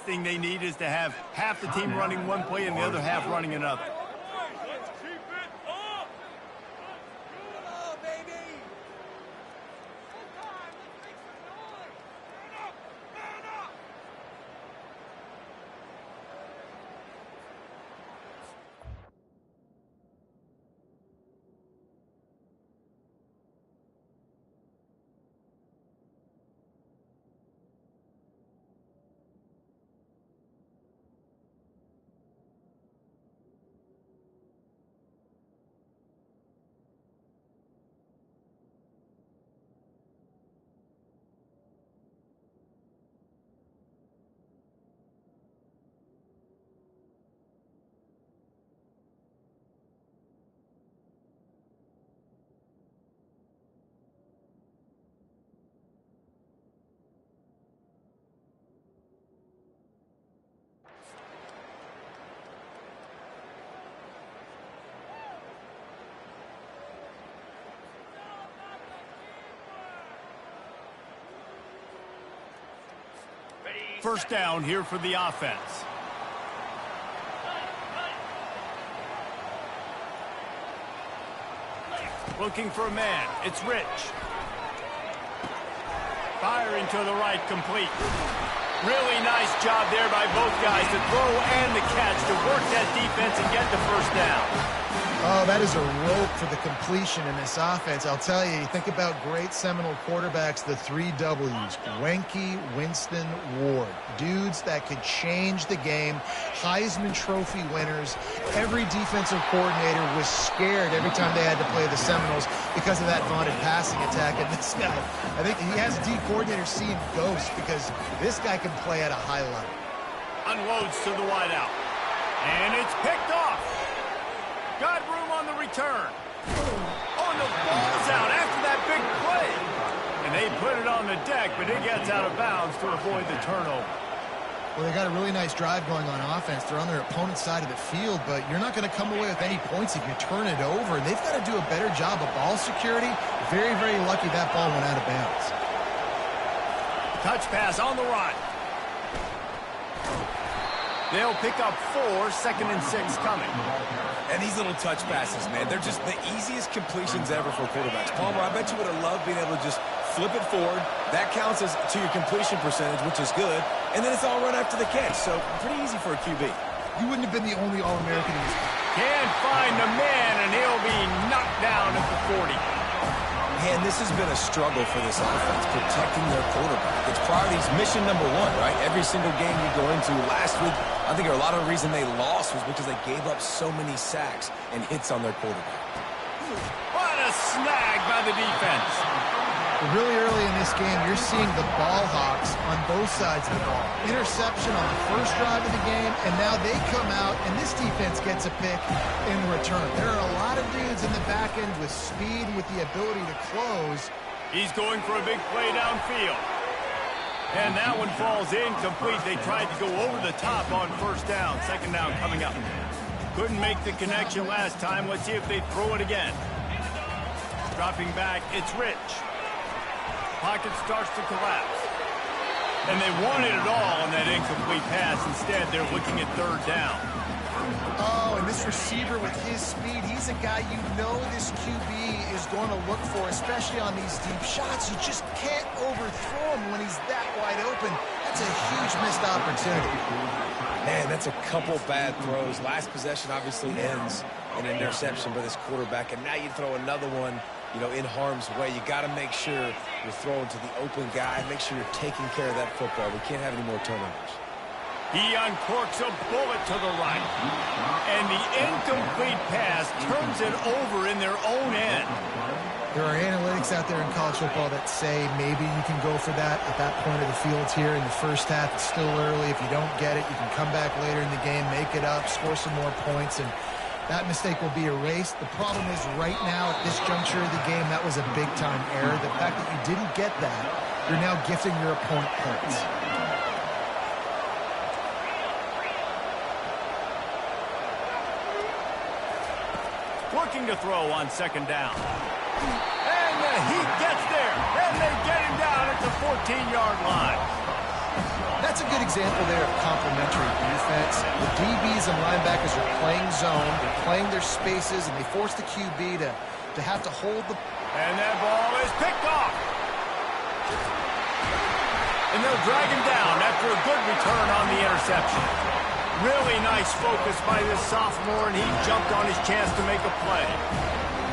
thing they need is to have half the team running one play and the other half running another. First down here for the offense. Looking for a man. It's Rich. Firing to the right, complete. Really nice job there by both guys to throw and the catch to work that defense and get the first down. Oh, that is a rope for the completion in this offense. I'll tell you, think about great Seminole quarterbacks, the 3 W's, Wenke, Winston, Ward. Dudes that could change the game, Heisman Trophy winners. Every defensive coordinator was scared every time they had to play the Seminoles because of that vaunted passing attack. And this guy, I think he has D coordinators seeing ghosts because this guy can play at a high level. Unloads to the wideout. And it's picked off. Got room on the return. Oh, and the ball's out after that big play. And they put it on the deck, but it gets out of bounds to avoid the turnover. Well, they got a really nice drive going on offense. They're on their opponent's side of the field, but you're not going to come away with any points if you turn it over. And they've got to do a better job of ball security. Very, very lucky that ball went out of bounds. Touch pass on the run. They'll pick up 4, 2nd and 6 coming. And these little touch passes, man, they're just the easiest completions ever for quarterbacks. Palmer, I bet you would have loved being able to just flip it forward. That counts as to your completion percentage, which is good. And then it's all run after the catch, so pretty easy for a QB. You wouldn't have been the only All-American in this game. Can't find the man, and he'll be knocked down at the 40. Man, this has been a struggle for this offense, protecting their quarterback. It's priorities mission number 1, right? Every single game you go into. Last week, I think a lot of the reason they lost was because they gave up so many sacks and hits on their quarterback. What a snag by the defense. Really early in this game, you're seeing the ball hawks on both sides of the ball. Interception on the first drive of the game, and now they come out, and this defense gets a pick in return. There are a lot of dudes in the back end with speed, with the ability to close. He's going for a big play downfield. And that one falls incomplete. They tried to go over the top on first down. 2nd down coming up. Couldn't make the connection last time. Let's see if they throw it again. Dropping back, it's Rich. Pocket starts to collapse. And they wanted it all on that incomplete pass. Instead, they're looking at 3rd down. Oh, and this receiver with his speed, he's a guy you know this QB is going to look for, especially on these deep shots. You just can't overthrow him when he's that wide open. That's a huge missed opportunity. Man, that's a couple bad throws. Last possession obviously ends in an interception by this quarterback, and now you throw another one, you know, in harm's way. You got to make sure you're throwing to the open guy. Make sure you're taking care of that football. We can't have any more turnovers. He uncorks a bullet to the right. And the incomplete pass turns it over in their own end. There are analytics out there in college football that say maybe you can go for that at that point of the field here in the first half. It's still early. If you don't get it, you can come back later in the game, make it up, score some more points, and that mistake will be erased. The problem is right now at this juncture of the game, that was a big-time error. The fact that you didn't get that, you're now gifting your opponent points. Looking to throw on 2nd down. And he gets there. And they get him down at the 14-yard line. That's That's a good example there of complementary defense. The DBs and linebackers are playing zone, they're playing their spaces, and they force the QB to have to hold the... And that ball is picked off. And they'll drag him down after a good return on the interception. Really nice focus by this sophomore, and he jumped on his chance to make a play.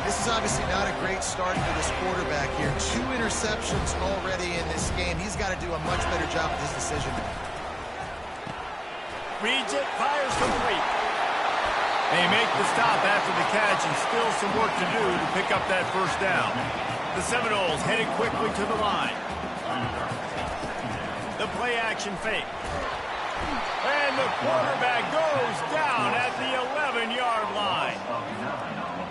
This is obviously not a great start for this quarterback here. 2 interceptions already in this game. He's got to do a much better job with his decision. Reads it, fires complete. They make the stop after the catch, and still some work to do to pick up that first down. The Seminoles headed quickly to the line. The play-action fake. And the quarterback goes down at the 11-yard line.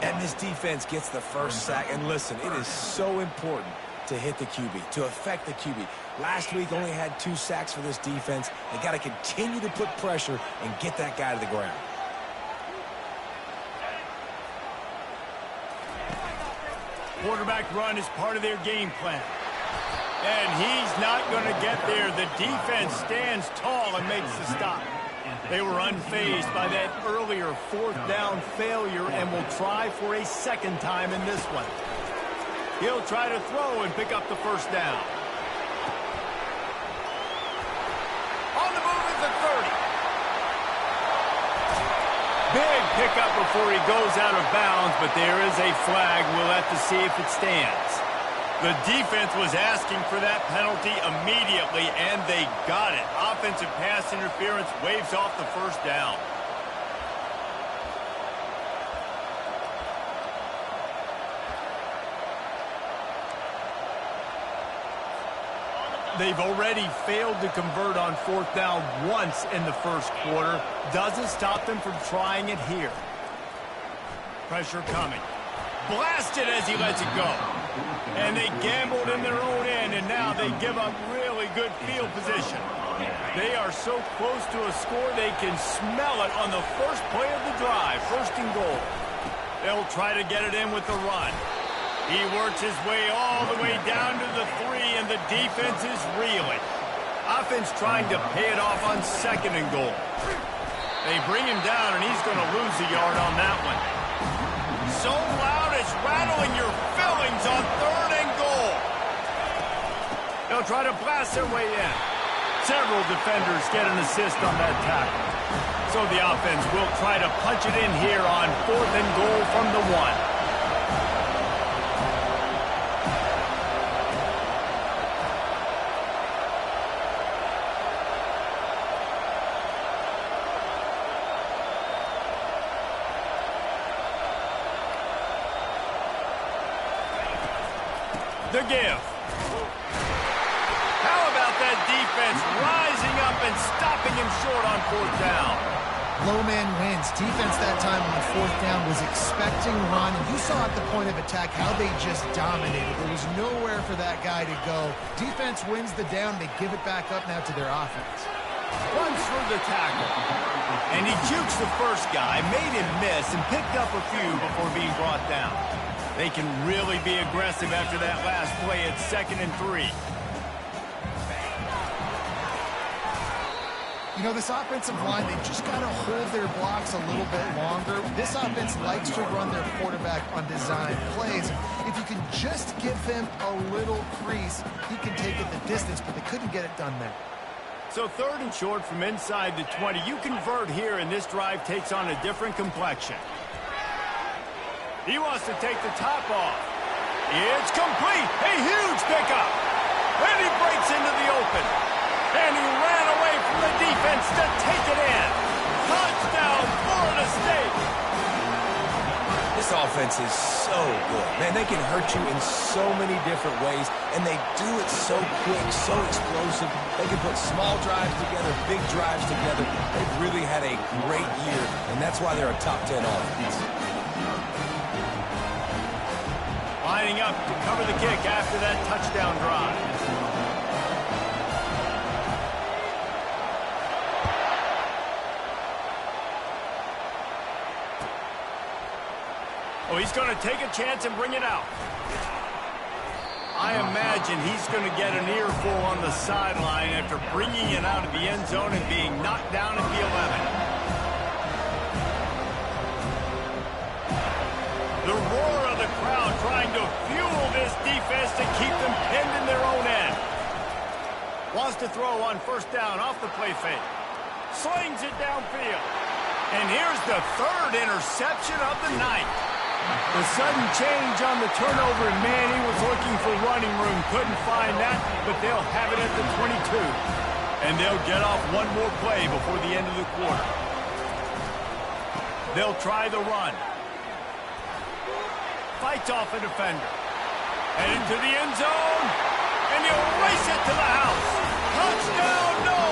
And this defense gets the first sack. And listen, it is so important to hit the QB, to affect the QB. Last week only had 2 sacks for this defense. They got to continue to put pressure and get that guy to the ground. Quarterback run is part of their game plan. And he's not going to get there. The defense stands tall and makes the stop. They were unfazed by that earlier 4th down failure and will try for a second time in this one. He'll try to throw and pick up the first down. On the move at the 30. Big pickup before he goes out of bounds, but there is a flag. We'll have to see if it stands. The defense was asking for that penalty immediately, and they got it. Offensive pass interference waves off the first down. They've already failed to convert on 4th down once in the first quarter. Doesn't stop them from trying it here. Pressure coming. Blasted as he lets it go. And they gambled in their own end, and now they give up really good field position. They are so close to a score they can smell it on the first play of the drive. 1st and goal. They'll try to get it in with the run. He works his way all the way down to the 3, and the defense is reeling. Offense trying to pay it off on 2nd and goal. They bring him down, and he's going to lose a yard on that one. So loud it's rattling your fillings on 3rd and goal. They'll try to blast their way in. Several defenders get an assist on that tackle. So the offense will try to punch it in here on 4th and goal from the 1. The give. How about that defense rising up and stopping him short on 4th down? Low man wins. Defense that time on 4th down was expecting run, and you saw at the point of attack how they just dominated. There was nowhere for that guy to go. Defense wins the down. They give it back up now to their offense. Runs through the tackle. And he jukes the first guy, made him miss, and picked up a few before being brought down. They can really be aggressive after that last play at 2nd and 3. You know, this offensive line, they've just got to hold their blocks a little bit longer. This offense likes to run their quarterback on design plays. If you can just give him a little crease, he can take it the distance, but they couldn't get it done there. So 3rd and short from inside the 20. You convert here, and this drive takes on a different complexion. He wants to take the top off. It's complete. A huge pickup. And he breaks into the open. And he ran away from the defense to take it in. Touchdown, Florida State. This offense is so good. Man, they can hurt you in so many different ways, and they do it so quick, so explosive. They can put small drives together, big drives together. They've really had a great year, and that's why they're a top 10 offense. Lining up to cover the kick after that touchdown drive. Oh, he's going to take a chance and bring it out. I imagine he's going to get an earful on the sideline after bringing it out of the end zone and being knocked down at the 11. The roar of the crowd trying to fuel this defense to keep them pinned in their own end. Wants to throw on first down off the play fake. Slings it downfield. And here's the third interception of the night. The sudden change on the turnover, and man, he was looking for running room. Couldn't find that, but they'll have it at the 22. And they'll get off one more play before the end of the quarter. They'll try the run. Fights off a defender. And into the end zone. And he'll race it to the house. Touchdown, no!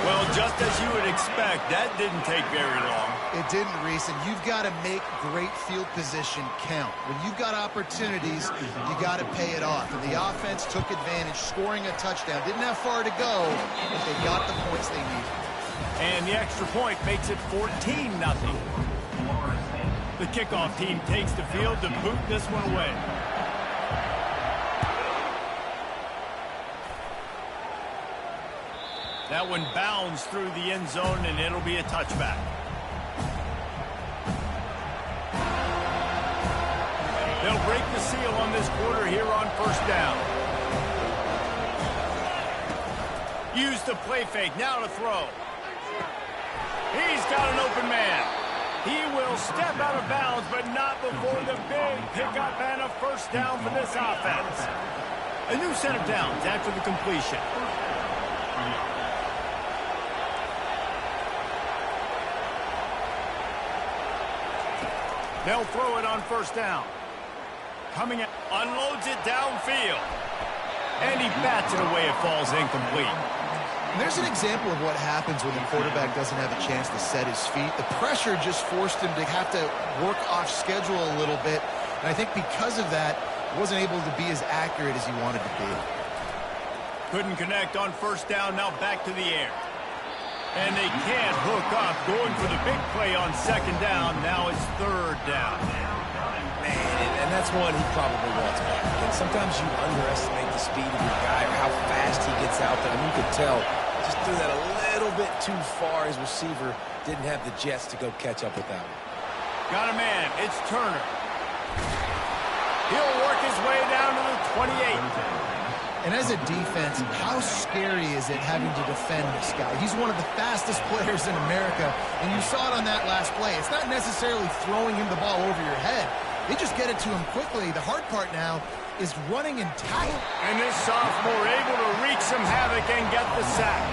Well, just as you would expect, that didn't take very long. It didn't, Reese, and you've got to make great field position count. When you've got opportunities, you got to pay it off. And the offense took advantage, scoring a touchdown. Didn't have far to go, but they got the points they needed. And the extra point makes it 14-0. The kickoff team takes the field to boot this one away. That one bounds through the end zone, and it'll be a touchback. They'll break the seal on this quarter here on first down. Use the play fake, now to throw. He's got an open man. He will step out of bounds, but not before the big pickup and a first down for this offense. A new set of downs after the completion. They'll throw it on first down. Coming in, unloads it downfield. And he bats it away. It falls incomplete. And there's an example of what happens when the quarterback doesn't have a chance to set his feet. The pressure just forced him to have to work off schedule a little bit. And I think because of that, he wasn't able to be as accurate as he wanted to be. Couldn't connect on first down. Now back to the air. And they can't hook up. Going for the big play on second down. Now it's third down. Man, and that's one he probably wants back. And sometimes you underestimate the speed of your guy or how fast he gets out there. And you could tell just threw that a little bit too far. His receiver didn't have the jets to go catch up with that one. Got a man. It's Turner. He'll work his way down to the 28. And as a defense, how scary is it having to defend this guy? He's one of the fastest players in America, and you saw it on that last play. It's not necessarily throwing him the ball over your head. They just get it to him quickly. The hard part now is running and tackling. And this sophomore able to wreak some havoc and get the sack.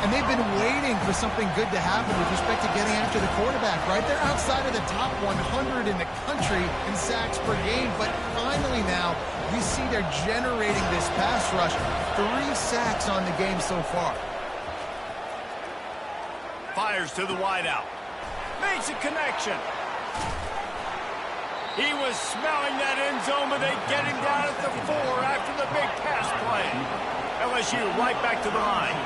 And they've been waiting for something good to happen with respect to getting after the quarterback, right? They're outside of the top 100 in the country in sacks per game, but finally now we see they're generating this pass rush. 3 sacks on the game so far. Fires to the wideout. Makes a connection. He was smelling that end zone, but they get him down at the 4 after the big pass play. LSU right back to the line.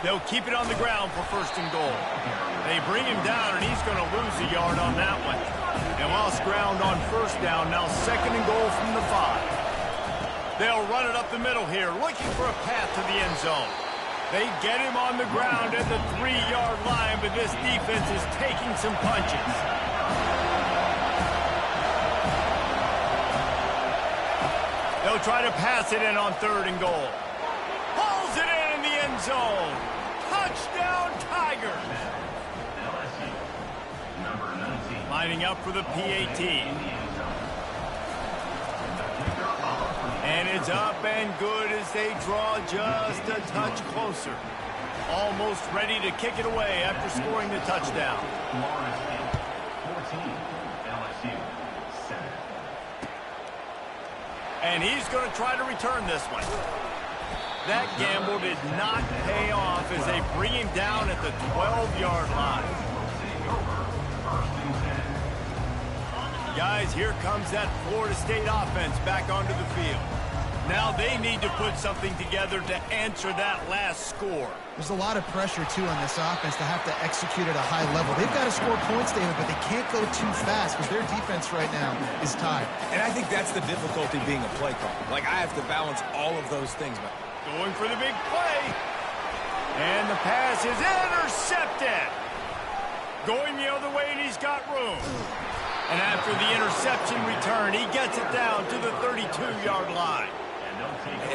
They'll keep it on the ground for first and goal. They bring him down, and he's going to lose a yard on that one. And lost ground on first down, now second and goal from the 5. They'll run it up the middle here, looking for a path to the end zone. They get him on the ground at the 3-yard line, but this defense is taking some punches. They'll try to pass it in on third and goal. Hauls it in the end zone. Touchdown, Tigers. Lining up for the PAT. And it's up and good as they draw just a touch closer. Almost ready to kick it away after scoring the touchdown. And he's going to try to return this one. That gamble did not pay off as they bring him down at the 12-yard line. Guys, here comes that Florida State offense back onto the field. Now they need to put something together to answer that last score. There's a lot of pressure, too, on this offense to have to execute at a high level. They've got to score points, David, but they can't go too fast because their defense right now is tired. And I think that's the difficulty being a play caller. Like, I have to balance all of those things. Going for the big play. And the pass is intercepted. Going the other way, and he's got room. And after the interception return, he gets it down to the 32-yard line.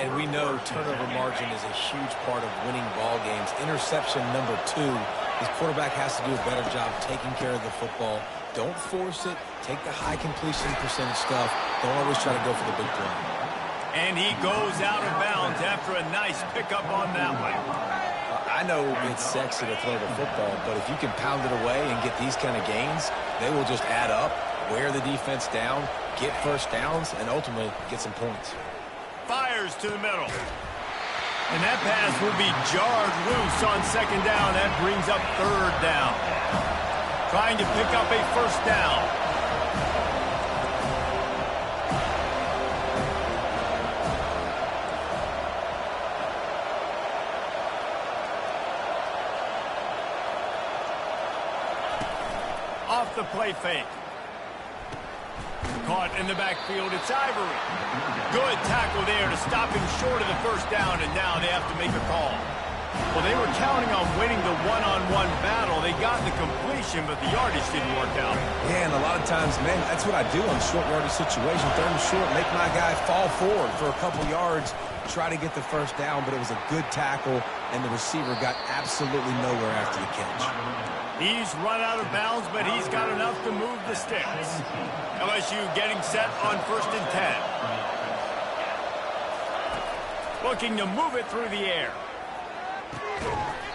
And we know turnover margin is a huge part of winning ball games. Interception number 2. His quarterback has to do a better job taking care of the football. Don't force it. Take the high completion percentage stuff. Don't always try to go for the big play. And he goes out of bounds after a nice pickup on that one. I know it's sexy to throw the football, but if you can pound it away and get these kind of gains, they will just add up, wear the defense down, get first downs, and ultimately get some points. Fires to the middle. And that pass will be jarred loose on second down. That brings up third down. Trying to pick up a first down. Off the play fake. Caught in the backfield, it's Ivory. Good tackle there to stop him short of the first down, and now they have to make a call. Well, they were counting on winning the one-on-one battle. They got the completion, but the yardage didn't work out. Yeah, and a lot of times, man, that's what I do on short yardage situation. Third and short, make my guy fall forward for a couple yards, try to get the first down, but it was a good tackle, and the receiver got absolutely nowhere after the catch. He's run out of bounds, but he's got enough to move the sticks. LSU getting set on 1st and 10. Looking to move it through the air.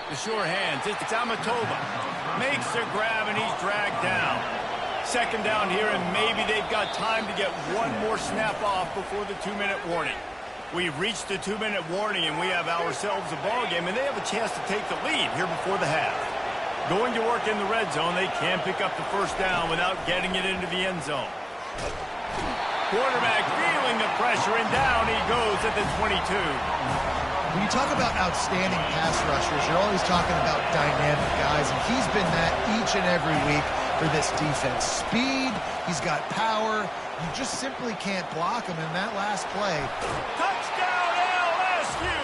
The sure hands, it's Amatova. Makes the grab, and he's dragged down. Second down here, and maybe they've got time to get one more snap off before the 2-minute warning. We've reached the 2-minute warning, and we have ourselves a ball game, and they have a chance to take the lead here before the half. Going to work in the red zone, they can't pick up the first down without getting it into the end zone. Quarterback feeling the pressure, and down he goes at the 22. When you talk about outstanding pass rushers, you're always talking about dynamic guys, and he's been that each and every week for this defense. Speed, he's got power. You just simply can't block him in that last play. Touchdown LSU!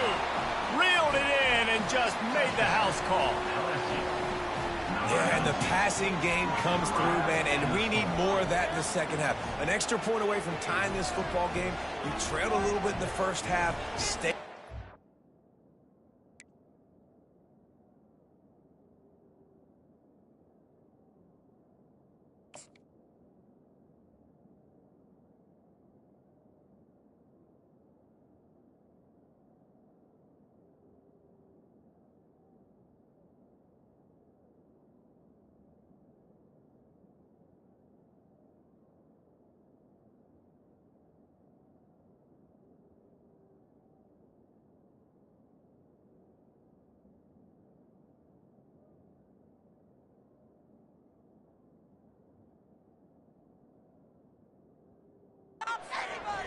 Reeled it in and just made the house call. Yeah, and the passing game comes through, man, and we need more of that in the second half. An extra point away from tying this football game. You trailed a little bit in the first half. Stay.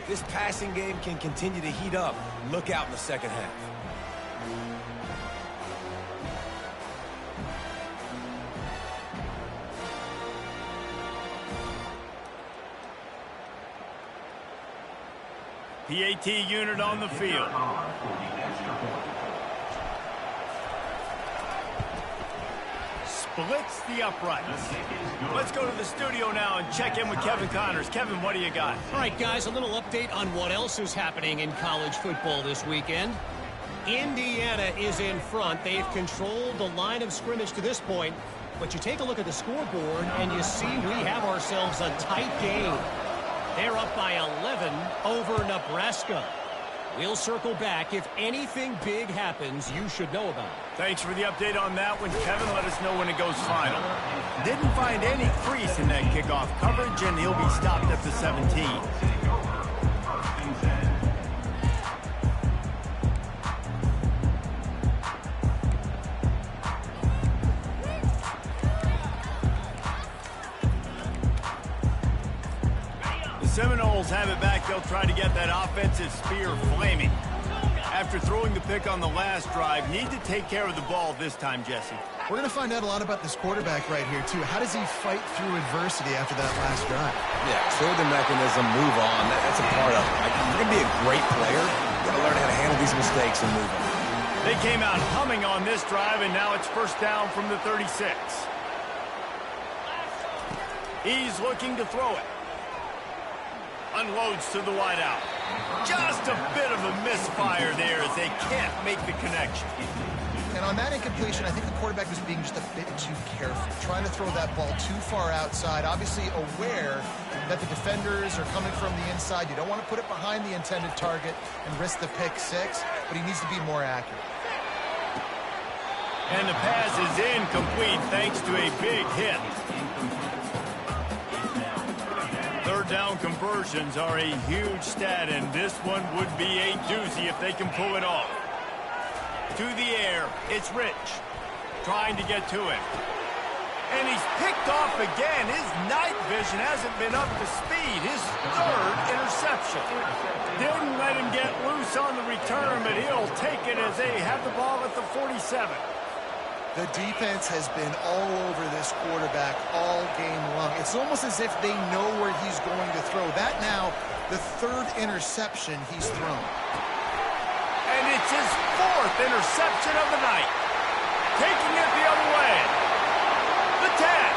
This passing game can continue to heat up. Look out in the second half. PAT unit on the field. Splits the uprights. Let's go to the studio now and check in with Kevin Connors. Kevin, what do you got? All right, guys, a little update on what else is happening in college football this weekend. Indiana is in front. They've controlled the line of scrimmage to this point. But you take a look at the scoreboard, and you see we have ourselves a tight game. They're up by 11 over Nebraska. We'll circle back. If anything big happens, you should know about it. Thanks for the update on that one, Kevin. Let us know when it goes final. Didn't find any crease in that kickoff coverage, and he'll be stopped at the 17. Seminoles have it back. They'll try to get that offensive spear flaming. After throwing the pick on the last drive, need to take care of the ball this time, Jesse. We're going to find out a lot about this quarterback right here, too. How does he fight through adversity after that last drive? Yeah, throw the mechanism, move on. That's a part of it. Like, you're going to be a great player. You got to learn how to handle these mistakes and move on. They came out humming on this drive, and now it's first down from the 36. He's looking to throw it. Unloads to the wideout. Just a bit of a misfire there as they can't make the connection. And on that incompletion, I think the quarterback was being just a bit too careful, trying to throw that ball too far outside, obviously aware that the defenders are coming from the inside. You don't want to put it behind the intended target and risk the pick six, but he needs to be more accurate. And the pass is incomplete thanks to a big hit. Third down conversions are a huge stat, and this one would be a doozy if they can pull it off. To the air, it's Rich, trying to get to it. And he's picked off again. His night vision hasn't been up to speed. His third interception. Didn't let him get loose on the return, but he'll take it as they have the ball at the 47. The defense has been all over this quarterback all game long. It's almost as if they know where he's going to throw. That now, the third interception he's thrown. And it's his fourth interception of the night. Taking it the other way. The tag.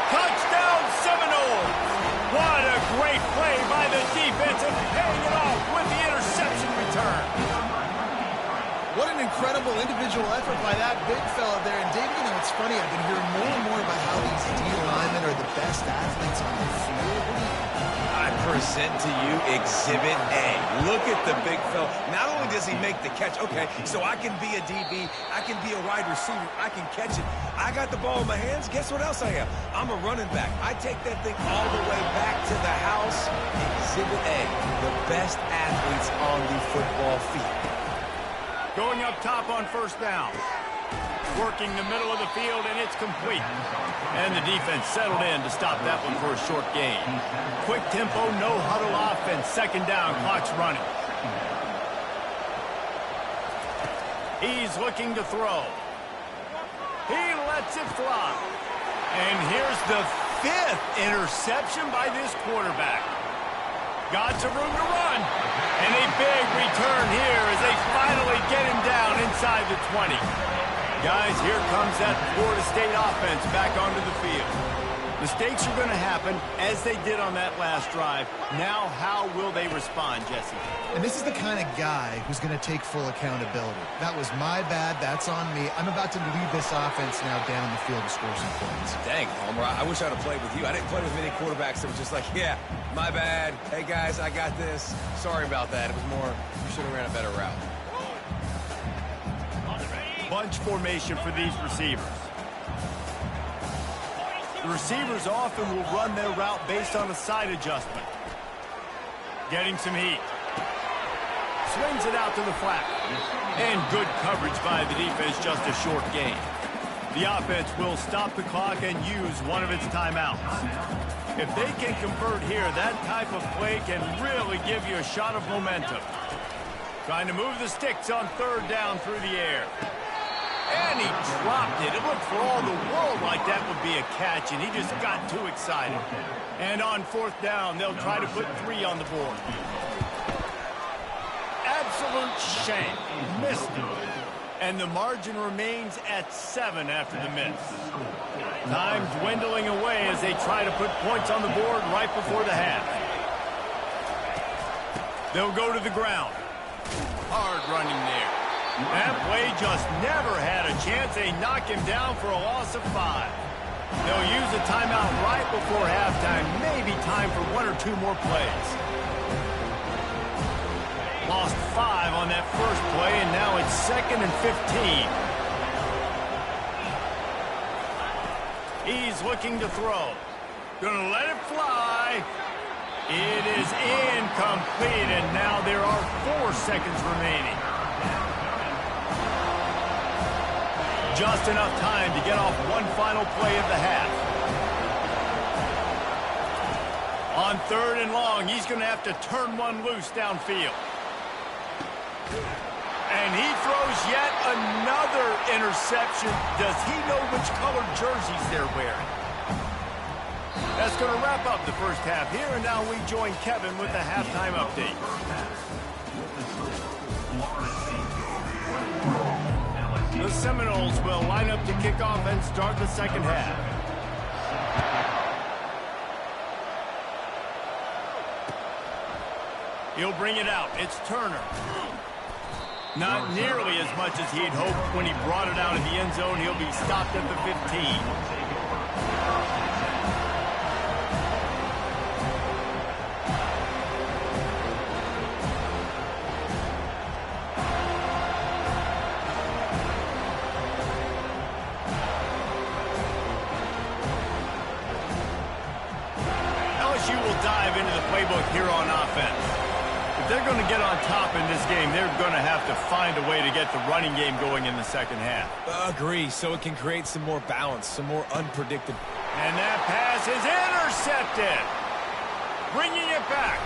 Touchdown Seminoles. What a great play by the defense and paying it off with the interception return. What an incredible individual effort by that big fella there. And David, you know, it's funny, I've been hearing more and more about how these D linemen are the best athletes on the field. I present to you Exhibit A. Look at the big fella. Not only does he make the catch, okay, so I can be a DB, I can be a wide receiver, I can catch it. I got the ball in my hands. Guess what else I am? I'm a running back. I take that thing all the way back to the house. Exhibit A, the best athletes on the football field. Going up top on first down. Working the middle of the field, and it's complete. And the defense settled in to stop that one for a short gain. Quick tempo, no huddle offense. Second down, clock's running. He's looking to throw. He lets it fly. And here's the fifth interception by this quarterback. Got some room to run. And a big return here as they finally get him down inside the 20. Guys, here comes that Florida State offense back onto the field. Mistakes are going to happen, as they did on that last drive. Now, how will they respond, Jesse? And this is the kind of guy who's going to take full accountability. That was my bad. That's on me. I'm about to lead this offense now down the field to score some points. Dang, Homer, I wish I'd have played with you. I didn't play with many quarterbacks that were just like, yeah, my bad. Hey, guys, I got this. Sorry about that. It was more, you should have ran a better route. Bunch formation for these receivers. The receivers often will run their route based on a side adjustment. Getting some heat. Swings it out to the flat. And good coverage by the defense, just a short gain. The offense will stop the clock and use one of its timeouts. If they can convert here, that type of play can really give you a shot of momentum. Trying to move the sticks on third down through the air. And he dropped it. It looked for all the world like that would be a catch, and he just got too excited. And on fourth down, they'll try to put 3 on the board. Absolute shame. Missed it. And the margin remains at 7 after the miss. Time dwindling away as they try to put points on the board right before the half. They'll go to the ground. Hard running there. That play just never had a chance. They knock him down for a loss of 5. They'll use a timeout right before halftime. Maybe time for 1 or 2 more plays. Lost 5 on that first play, and now it's 2nd and 15. He's looking to throw. Gonna let it fly. It is incomplete, and now there are 4 seconds remaining. Just enough time to get off one final play of the half. On 3rd and long. He's going to have to turn one loose downfield. And he throws yet another interception. Does he know which colored jerseys they're wearing? That's going to wrap up the first half here, and now we join Kevin with the halftime update. The Seminoles will line up to kick off and start the second half. He'll bring it out. It's Turner. Not nearly as much as he'd hoped when he brought it out of the end zone. He'll be stopped at the 15. LSU will dive into the playbook here on offense. If they're going to get on top in this game, they're going to have to find a way to get the running game going in the second half. Agree, so it can create some more balance, some more unpredictable. And that pass is intercepted. Bringing it back.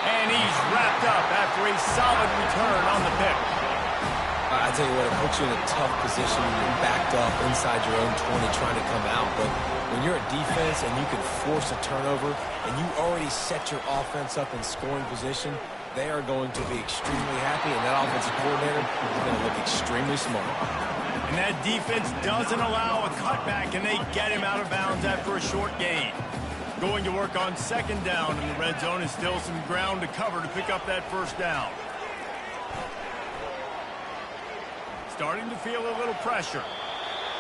And he's wrapped up after a solid return on the pick. I tell you what, it puts you in a tough position when you're backed up inside your own 20 trying to come out. But when you're a defense and you can force a turnover and you already set your offense up in scoring position, they are going to be extremely happy, and that offensive coordinator is going to look extremely smart. And that defense doesn't allow a cutback, and they get him out of bounds after a short gain. Going to work on second down in the red zone, and still some ground to cover to pick up that first down. Starting to feel a little pressure.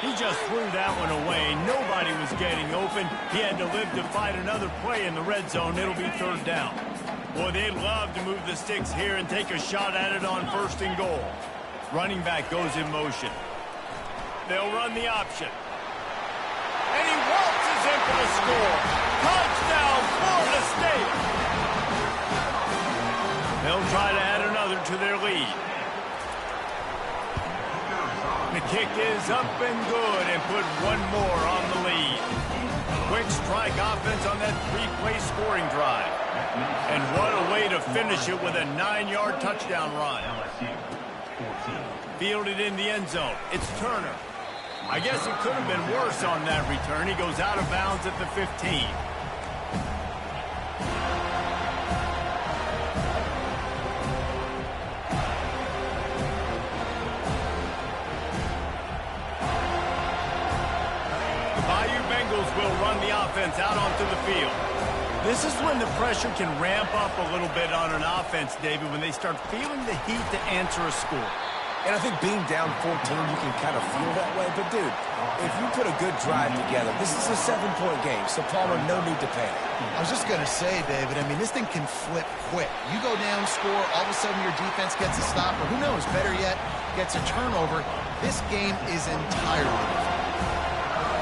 He just threw that one away. Nobody was getting open. He had to live to fight another play in the red zone. It'll be 3rd down. Boy, they'd love to move the sticks here and take a shot at it on 1st and goal. Running back goes in motion. They'll run the option. And he waltzes in for the score. Touchdown, Florida State. They'll try to add another to their lead. The kick is up and good and put one more on the lead. Quick strike offense on that 3-play scoring drive. And what a way to finish it with a 9-yard touchdown run. Fielded in the end zone. It's Turner. I guess it could have been worse on that return. He goes out of bounds at the 15. Will run the offense out onto the field. This is when the pressure can ramp up a little bit on an offense, David, when they start feeling the heat to answer a score. And I think being down 14, you can kind of feel that way. But, dude, if you put a good drive together, this is a 7-point game, so Palmer, no need to panic. I was just going to say, David, I mean, this thing can flip quick. You go down, score, all of a sudden your defense gets a stop, or who knows, better yet, gets a turnover. This game is entirely different.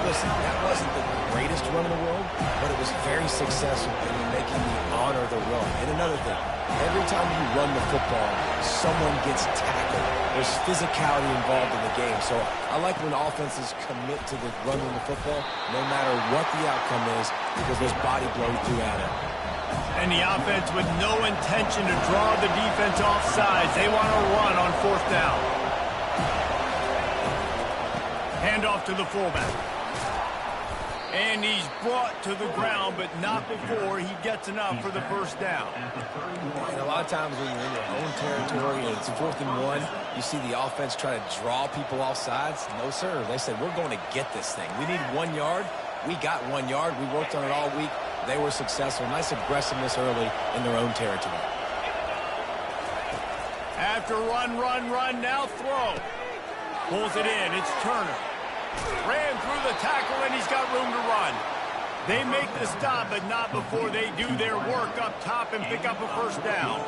Listen, that wasn't the greatest run in the world, but it was very successful in making me honor the run. And another thing, every time you run the football, someone gets tackled. There's physicality involved in the game. So I like when offenses commit to the running the football, no matter what the outcome is, because there's body blows throughout it. And the offense with no intention to draw the defense off sides. They want to run on 4th down. Handoff to the fullback. And he's brought to the ground, but not before he gets enough for the first down. And a lot of times when you're in your own territory and it's 4th and 1, you see the offense try to draw people off sides. No, sir. They said, we're going to get this thing. We need 1 yard. We got 1 yard. We worked on it all week. They were successful. Nice aggressiveness early in their own territory. After run, now throw. Pulls it in. It's Turner. Ran through the tackle, and he's got room to run. They make the stop, but not before they do their work up top and pick up a first down.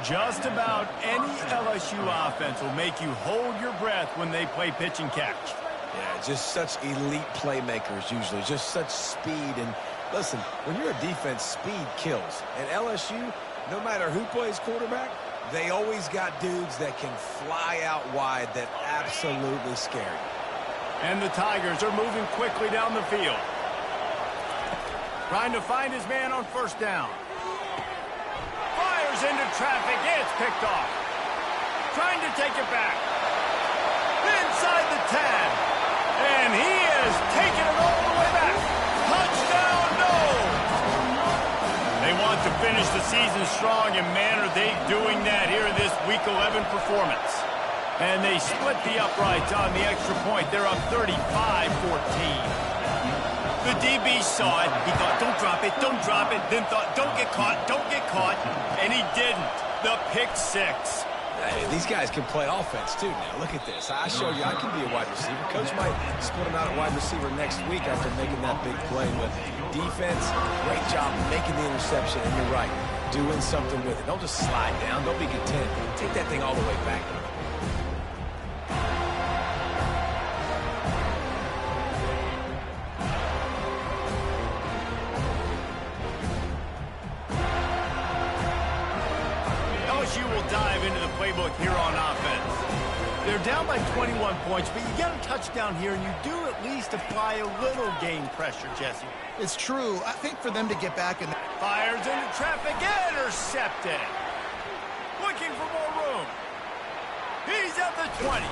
Just about any LSU offense will make you hold your breath when they play pitch and catch. Yeah, just such elite playmakers usually, just such speed. And listen, when you're a defense, speed kills. And LSU, no matter who plays quarterback, they always got dudes that can fly out wide that absolutely scare you. And the Tigers are moving quickly down the field. Trying to find his man on first down. Fires into traffic. It's picked off. Trying to take it back. Inside the 10. And he is taking it all the way back. Touchdown, no! They want to finish the season strong, and man, are they doing that here in this Week 11 performance. And they split the uprights on the extra point. They're up 35-14. The DB saw it. He thought, don't drop it, don't drop it. Then thought, don't get caught, don't get caught. And he didn't. The pick six. Hey, these guys can play offense, too, now. Look at this. I showed you I can be a wide receiver. Coach might split him out at wide receiver next week after making that big play. But defense, great job making the interception. And you're right, doing something with it. Don't just slide down. Don't be content. Take that thing all the way back. LSU will dive into the playbook here on offense. They're down by 21 points, but you get a touchdown here, and you do at least apply a little game pressure, Jesse. It's true. I think for them to get back in... Fires into traffic, intercepted. Looking for more room. He's at the 20.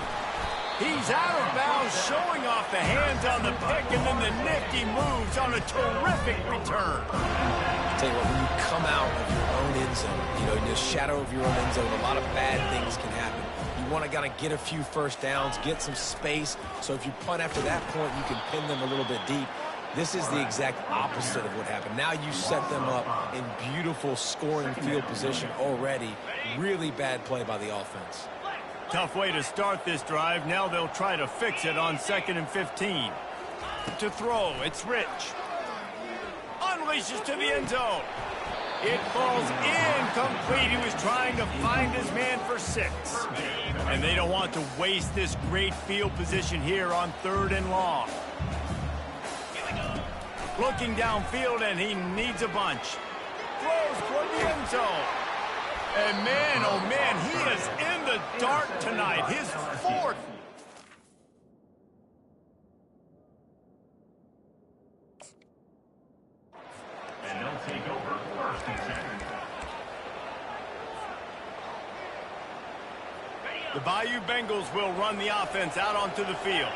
He's out of bounds, showing off the hands on the pick, and then the nifty moves on a terrific return. I'll tell you what, when you come out of your own end zone, you know, in the shadow of your own end zone, a lot of bad things can happen. You want to get a few first downs, get some space, so if you punt after that point, you can pin them a little bit deep. This is the exact opposite of what happened. Now you set them up in beautiful scoring field position already. Really bad play by the offense. Tough way to start this drive. Now they'll try to fix it on 2nd and 15. To throw, it's Rich. Unleashes to the end zone. It falls incomplete. He was trying to find his man for 6. And they don't want to waste this great field position here on 3rd and long. Looking downfield, and he needs a bunch. Throws toward the end zone. And man, oh man, he is in the dark tonight. His 4th. And they'll take over 1st and 2nd. The Bayou Bengals will run the offense out onto the field.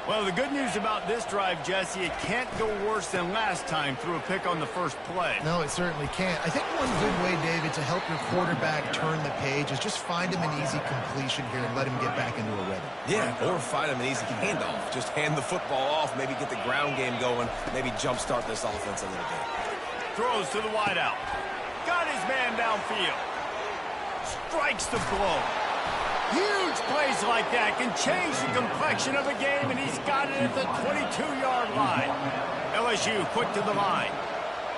Well, the good news about this drive, Jesse, it can't go worse than last time through a pick on the first play. No, it certainly can't. I think one good way, David, to help your quarterback turn the page is just find him an easy completion here and let him get back into a rhythm. Yeah, or find him an easy handoff. Just hand the football off, maybe get the ground game going, maybe jumpstart this offense a little bit. Throws to the wideout. Got his man downfield. Strikes the blow. Huge plays like that can change the complexion of a game, and he's got it at the 22-yard line. LSU quick to the line.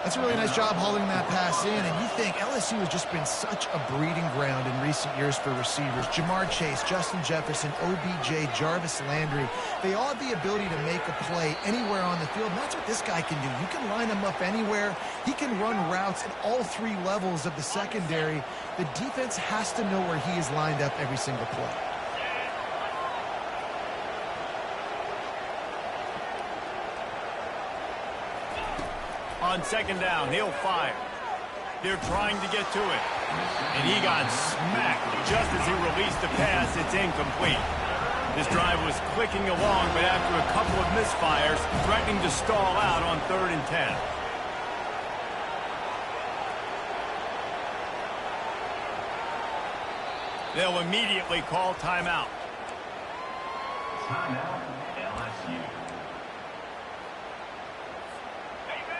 That's a really nice job hauling that pass in, and you think LSU has just been such a breeding ground in recent years for receivers. Jamar Chase, Justin Jefferson, OBJ, Jarvis Landry, they all have the ability to make a play anywhere on the field, and that's what this guy can do. You can line him up anywhere. He can run routes at all 3 levels of the secondary. The defense has to know where he is lined up every single play. On 2nd down, he'll fire. They're trying to get to it. And he got smacked just as he released the pass. It's incomplete. This drive was clicking along, but after a couple of misfires, threatening to stall out on 3rd and 10. They'll immediately call timeout. Timeout, LSU.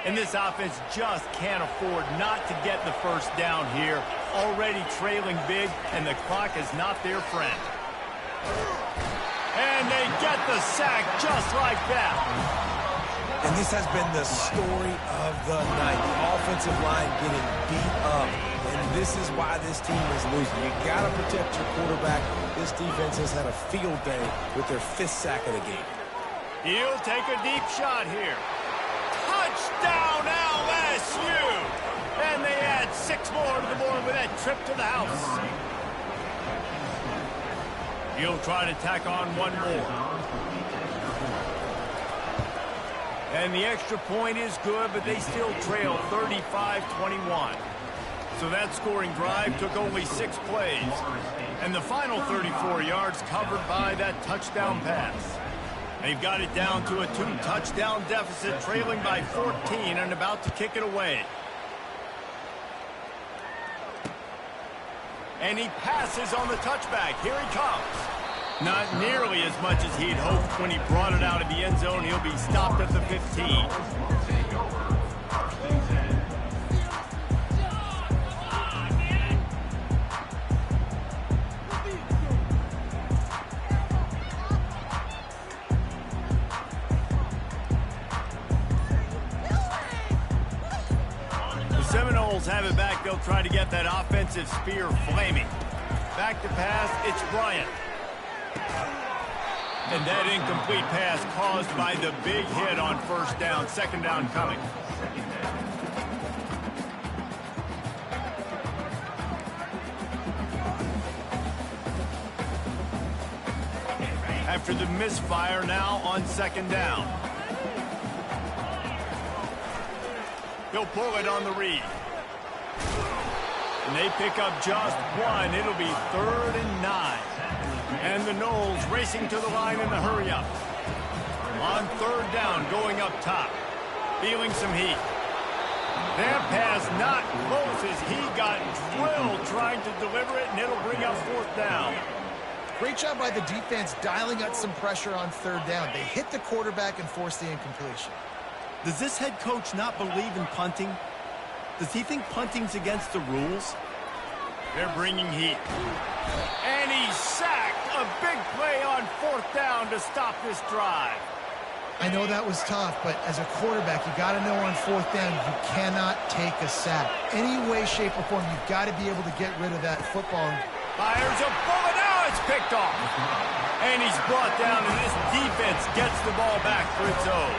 And this offense just can't afford not to get the first down here. Already trailing big, and the clock is not their friend. And they get the sack just like that. And this has been the story of the night. The offensive line getting beat up. And this is why this team is losing. You got to protect your quarterback. This defense has had a field day with their 5th sack of the game. He'll take a deep shot here. Touchdown LSU! And they add 6 more to the board with that trip to the house. He'll try to tack on 1 more. And the extra point is good, but they still trail 35-21. So that scoring drive took only 6 plays. And the final 34 yards covered by that touchdown pass. They've got it down to a 2-touchdown deficit, trailing by 14 and about to kick it away. And he passes on the touchback. Here he comes. Not nearly as much as he'd hoped when he brought it out of the end zone. He'll be stopped at the 15. Seminoles have it back. They'll try to get that offensive spear flaming. Back to pass, it's Bryant. And that incomplete pass caused by the big hit on first down. Second down coming. After the misfire, now on second down. He'll pull it on the read. And they pick up just one. It'll be 3rd and 9. And the Noles racing to the line in the hurry-up. On 3rd down, going up top. Feeling some heat. That pass not close as he got drilled trying to deliver it, and it'll bring up 4th down. Great job by the defense dialing up some pressure on 3rd down. They hit the quarterback and forced the incompletion. Does this head coach not believe in punting? Does he think punting's against the rules? They're bringing heat. And he's sacked. A big play on 4th down to stop this drive. I know that was tough, but as a quarterback, you got to know on 4th down, you cannot take a sack. Any way, shape, or form, you've got to be able to get rid of that football. Fires a bullet. Now it's picked off. And he's brought down, and this defense gets the ball back for its own.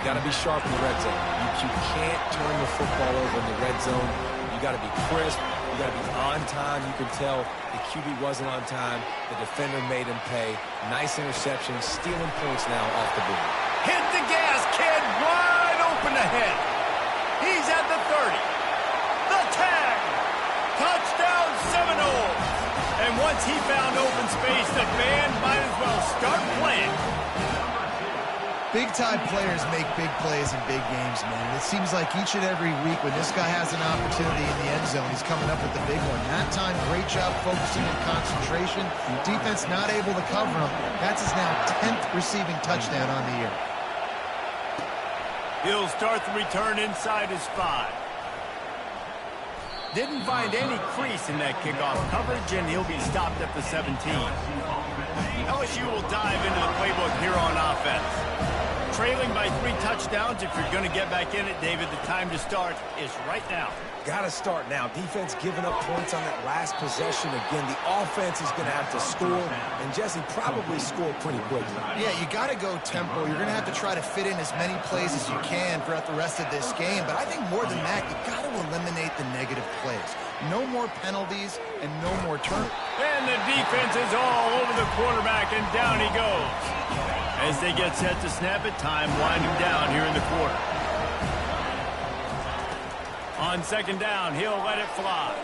Got to be sharp in the red zone. You can't turn the football over in the red zone. You got to be crisp. You got to be on time. You can tell the QB wasn't on time. The defender made him pay. Nice interception, stealing points now off the board. Hit the gas, kid. Wide open ahead. He's at the 30. The tag. Touchdown Seminoles. And once he found open space, the band might as well start playing. Big-time players make big plays in big games, man. It seems like each and every week when this guy has an opportunity in the end zone, he's coming up with the big one. That time, great job focusing on concentration. Defense not able to cover him. That's his now 10th receiving touchdown on the year. He'll start the return inside his 5. Didn't find any crease in that kickoff coverage, and he'll be stopped at the 17. LSU will dive into the playbook here on offense. Trailing by 3 touchdowns. If you're going to get back in it, David, the time to start is right now. Got to start now. Defense giving up points on that last possession. Again, the offense is going to have to score, and Jesse probably score pretty quickly. Yeah, you got to go tempo. You're going to have to try to fit in as many plays as you can throughout the rest of this game. But I think more than that, you got to eliminate the negative plays. No more penalties and no more turnovers. And the defense is all over the quarterback, and down he goes. As they get set to snap it, time winding down here in the quarter. On second down, he'll let it fly.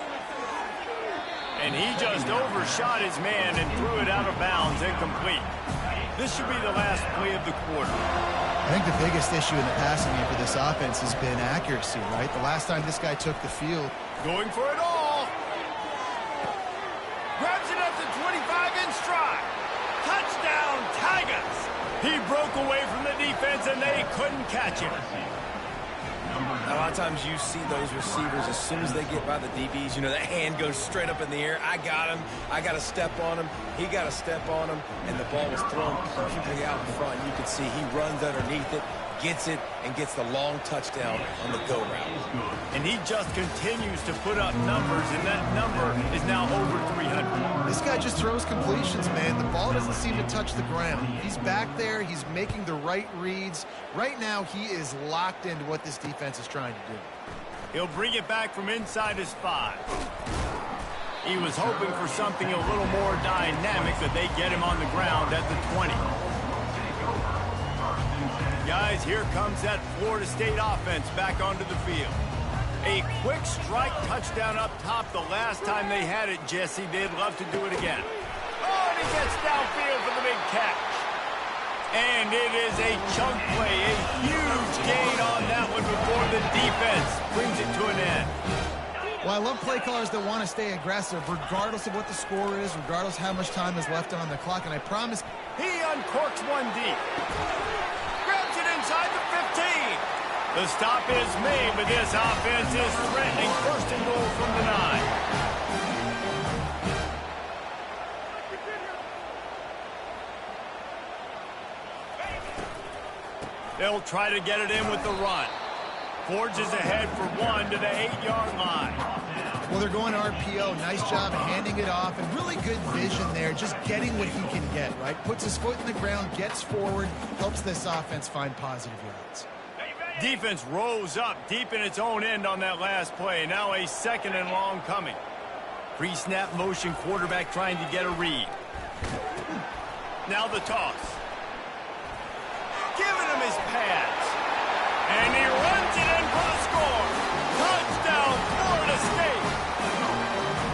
And he just overshot his man and threw it out of bounds, incomplete. This should be the last play of the quarter. I think the biggest issue in the passing game for this offense has been accuracy, right? The last time this guy took the field. Going for it all. Grabs it at the 25 in stride. Touchdown, Tigers. He broke away from the defense, and they couldn't catch him. A lot of times you see those receivers, as soon as they get by the DBs, you know, that hand goes straight up in the air. I got him. I got to step on him. He got to step on him. And the ball was thrown perfectly out in front. You can see he runs underneath it, gets it, and gets the long touchdown on the go route. And he just continues to put up numbers, and that number is now over 300. This guy just throws completions, man. The ball doesn't seem to touch the ground. He's back there. He's making the right reads. Right now, he is locked into what this defense is trying to do. He'll bring it back from inside his 5. He was hoping for something a little more dynamic, but they get him on the ground at the 20. Guys, here comes that Florida State offense back onto the field. A quick strike touchdown up top the last time they had it, Jesse. They'd love to do it again. Oh, and he gets downfield for the big catch. And it is a chunk play, a huge gain on that one before the defense brings it to an end. Well, I love play callers that want to stay aggressive regardless of what the score is, regardless how much time is left on the clock. And I promise... He uncorks one deep. Grabs it inside the 15. The stop is made, but this offense is threatening first and goal from the 9. They'll try to get it in with the run. Forges ahead for one to the 8-yard line. Well, they're going to RPO. Nice job handing it off, and really good vision there, just getting what he can get, right? Puts his foot in the ground, gets forward, helps this offense find positive yards. Defense rose up deep in its own end on that last play. Now a second and long coming. Pre-snap motion, quarterback trying to get a read. Now the toss. Giving him his pads. And he runs it in for the score. Touchdown, Florida State.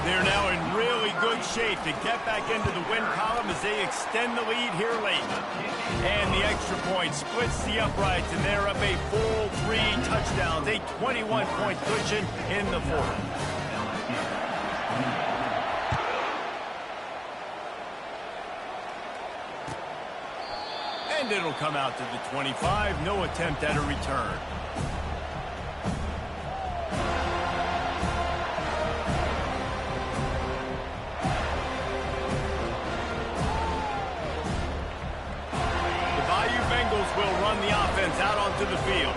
They're now in really good shape to get back into the win column as they extend the lead here late. And the extra point splits the uprights, and they're up a full 3 touchdowns, a 21-point cushion in the fourth. And it'll come out to the 25. No attempt at a return. The Bayou Bengals will run the offense out onto the field.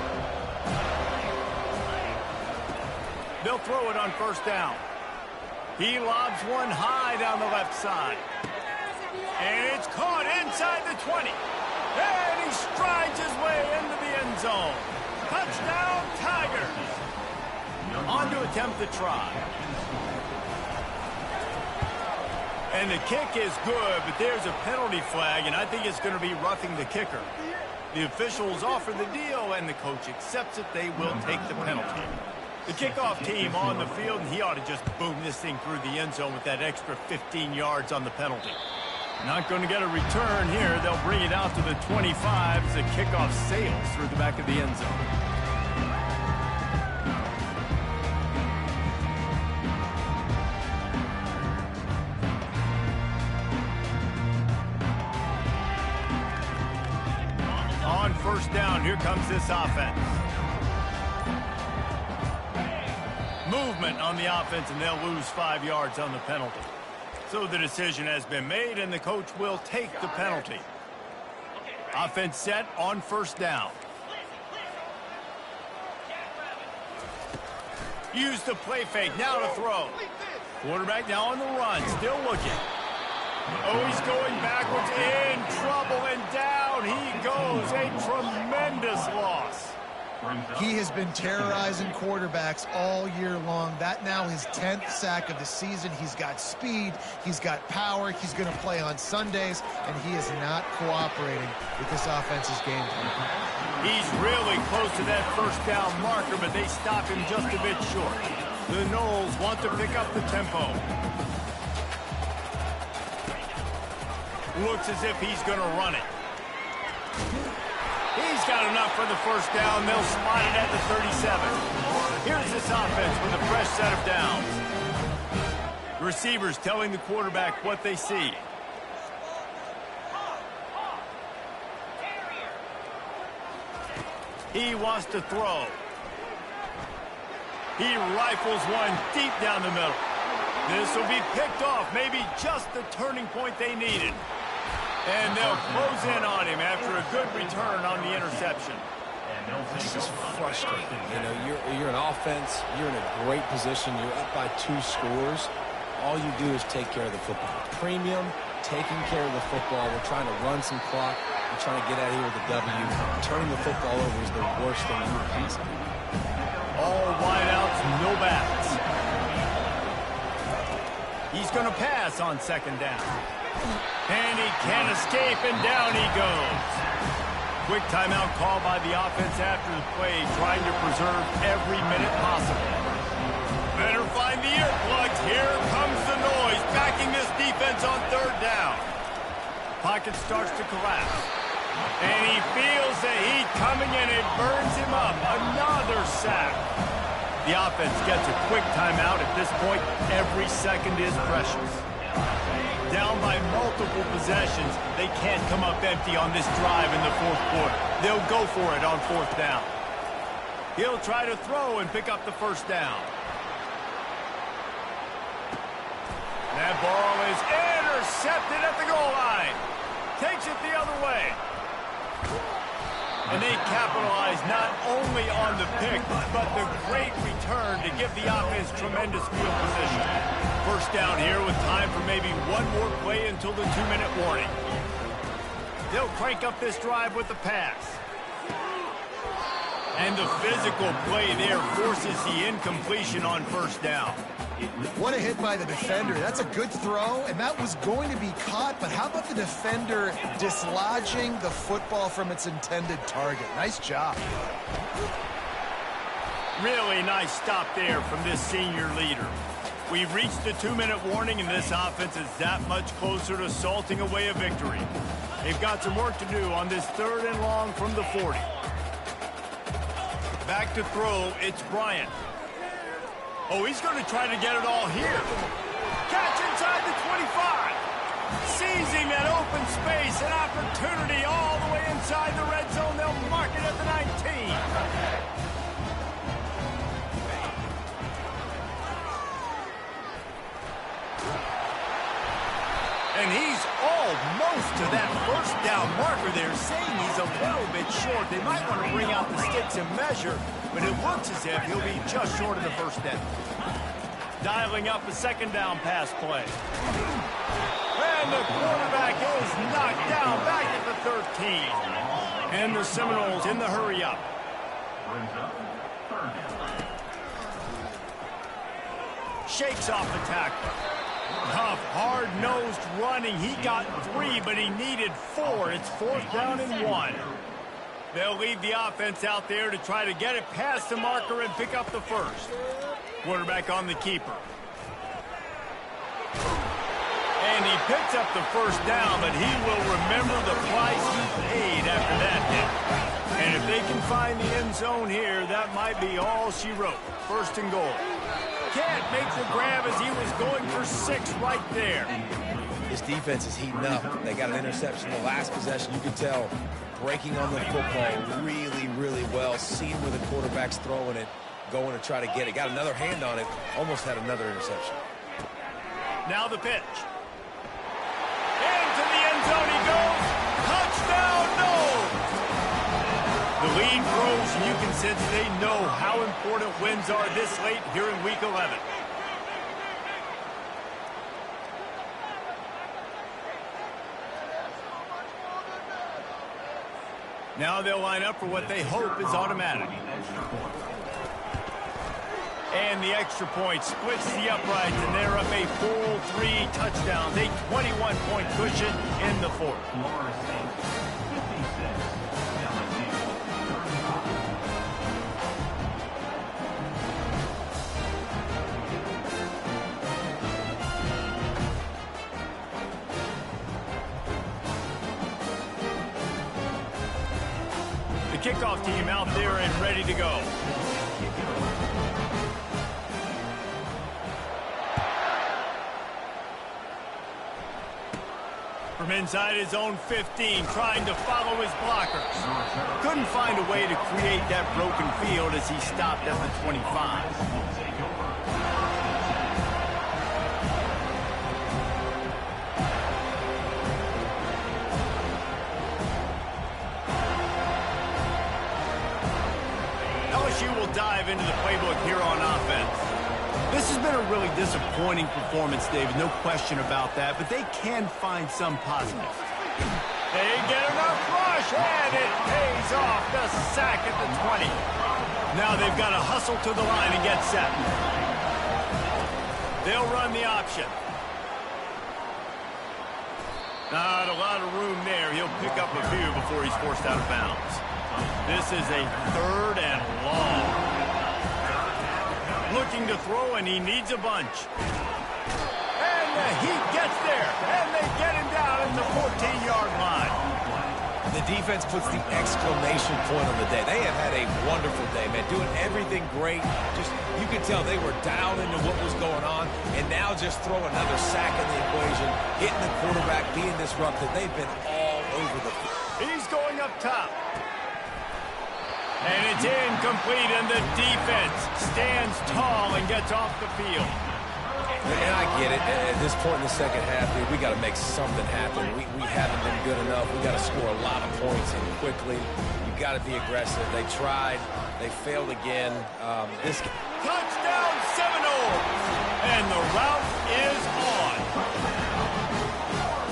They'll throw it on first down. He lobs one high down the left side. And it's caught inside the 20. And he strides his way into the end zone. Touchdown, Tigers. On to attempt the try. And the kick is good, but there's a penalty flag, and I think it's going to be roughing the kicker. The officials offer the deal, and the coach accepts it. They will take the penalty. The kickoff team on the field, and he ought to just boom this thing through the end zone with that extra 15 yards on the penalty. Not going to get a return here. They'll bring it out to the 25 as the kickoff sails through the back of the end zone. On first down, here comes this offense. Movement on the offense, and they'll lose 5 yards on the penalty. So the decision has been made, and the coach will take the penalty. Offense set on first down. Use the play fake, now to throw. Quarterback now on the run, still looking. Oh, he's going backwards, in trouble, and down he goes. A tremendous loss. He has been terrorizing quarterbacks all year long. That now his 10th sack of the season. He's got speed. He's got power. He's going to play on Sundays, and he is not cooperating with this offense's game plan. He's really close to that first down marker, but they stop him just a bit short. The Noles want to pick up the tempo. Looks as if he's going to run it. He's got enough for the first down. They'll spot it at the 37. Here's this offense with a fresh set of downs. Receivers telling the quarterback what they see. He wants to throw. He rifles one deep down the middle. This will be picked off, maybe just the turning point they needed. And they'll close in on him after a good return on the interception. This is frustrating. You know, you're an offense. You're in a great position. You're up by 2 scores. All you do is take care of the football. Premium, taking care of the football. We're trying to run some clock. We're trying to get out of here with a W. Turning the football over is the worst thing you would possibly do. All wideouts, no backs. He's going to pass on second down. And he can't escape, and down he goes. Quick timeout call by the offense after the play, trying to preserve every minute possible. Better find the earplugs. Here comes the noise, backing this defense on third down. Pocket starts to collapse. And he feels the heat coming, and it burns him up. Another sack. The offense gets a quick timeout. At this point, every second is precious. Down by multiple possessions, they can't come up empty on this drive in the fourth quarter. They'll go for it on fourth down. He'll try to throw and pick up the first down. That ball is intercepted at the goal line. Takes it the other way. And they capitalize not only on the pick, but the great return to give the offense tremendous field position. First down here with time for maybe one more play until the 2-minute warning. They'll crank up this drive with the pass. And the physical play there forces the incompletion on first down. What a hit by the defender. That's a good throw, and that was going to be caught, but how about the defender dislodging the football from its intended target? Nice job. Really nice stop there from this senior leader. We've reached the 2-minute warning, and this offense is that much closer to salting away a victory. They've got some work to do on this 3rd and long from the 40. Back to throw, it's Bryant. Oh, he's going to try to get it all here. Catch inside the 25. Seizing that open space, an opportunity all the way inside the red zone. They'll mark it at the 19. And he's almost to that first down marker there, saying he's a little bit short. They might want to bring out the sticks and measure, but it looks as if he'll be just short of the first down. Dialing up a second down pass play. And the quarterback is knocked down back at the 13. And the Seminoles in the hurry up. Shakes off the tackle. Tough, hard-nosed running. He got 3, but he needed 4. It's 4th down and 1. They'll leave the offense out there to try to get it past the marker and pick up the first. Quarterback on the keeper. And he picks up the first down, but he will remember the price he paid after that hit. And if they can find the end zone here, that might be all she wrote. 1st and goal. Can't make the grab as he was going for 6 right there. His defense is heating up. They got an interception the last possession. You could tell breaking on the football really, really well. Seeing where the quarterback's throwing it, going to try to get it. Got another hand on it. Almost had another interception. Now the pitch. Into the end zone he goes. Touchdown, no! The lead grows, and you can sense they know how important wins are this late here in Week 11. Now they'll line up for what they hope is automatic. And the extra point splits the uprights, and they're up a full 3 touchdowns, a 21-point cushion in the 4th. Kickoff team out there and ready to go. From inside his own 15, trying to follow his blockers. Couldn't find a way to create that broken field as he stopped at the 25. Will dive into the playbook here on offense. This has been a really disappointing performance, David, no question about that, but they can find some positives. They get enough rush, and it pays off. The sack at the 20. Now they've got to hustle to the line and get set. They'll run the option. Not a lot of room there. He'll pick up a few before he's forced out of bounds. This is a 3rd and long. Looking to throw, and he needs a bunch. And he gets there, and they get him down at the 14-yard line. The defense puts the exclamation point on the day. They have had a wonderful day, man, doing everything great. Just, you could tell they were dialed into what was going on, and now just throw another sack in the equation, hitting the quarterback, being disrupted. They've been all over the field. He's going up top. And it's incomplete, and the defense stands tall and gets off the field. And I get it. At this point in the second half, dude, we got to make something happen. We haven't been good enough. We got to score a lot of points and quickly. You got to be aggressive. They tried. They failed again. Touchdown Seminoles! And the route is on.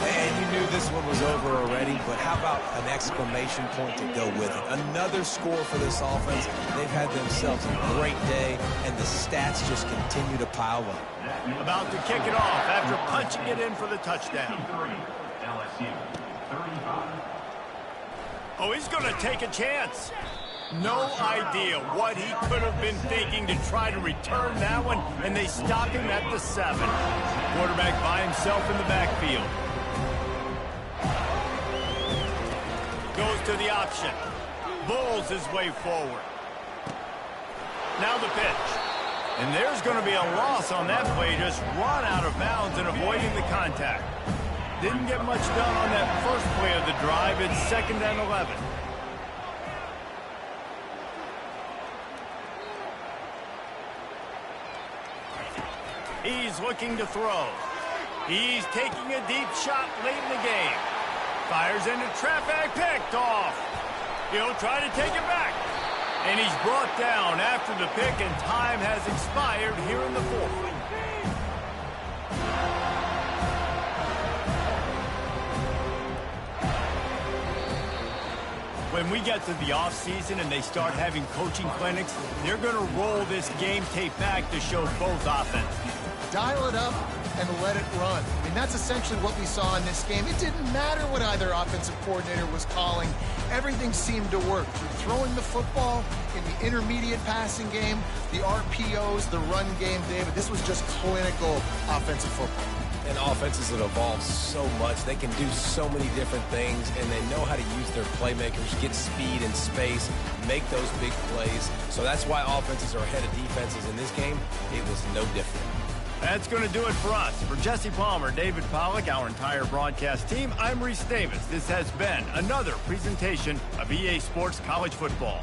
And you knew this one was over already, but how about an exclamation point to go with it? Another score for this offense. They've had themselves a great day, and the stats just continue to pile up. About to kick it off after punching it in for the touchdown. LSU 35. Oh, he's going to take a chance. No idea what he could have been thinking to try to return that one, and they stop him at the 7. Quarterback by himself in the backfield. Goes to the option. Bulls his way forward. Now the pitch. And there's going to be a loss on that play. Just run out of bounds and avoiding the contact. Didn't get much done on that first play of the drive. It's 2nd and 11. He's looking to throw. He's taking a deep shot late in the game. Fires into traffic, picked off. He'll try to take it back. And he's brought down after the pick, and time has expired here in the 4th. When we get to the offseason and they start having coaching clinics, they're going to roll this game tape back to show both offenses. Dial it up and let it run. I mean, that's essentially what we saw in this game. It didn't matter what either offensive coordinator was calling. Everything seemed to work. Throwing the football in the intermediate passing game, the RPOs, the run game, David, this was just clinical offensive football. And offenses have evolved so much. They can do so many different things, and they know how to use their playmakers, get speed and space, make those big plays. So that's why offenses are ahead of defenses in this game. It was no different. That's going to do it for us. For Jesse Palmer, David Pollack, our entire broadcast team, I'm Reese Davis. This has been another presentation of EA Sports College Football.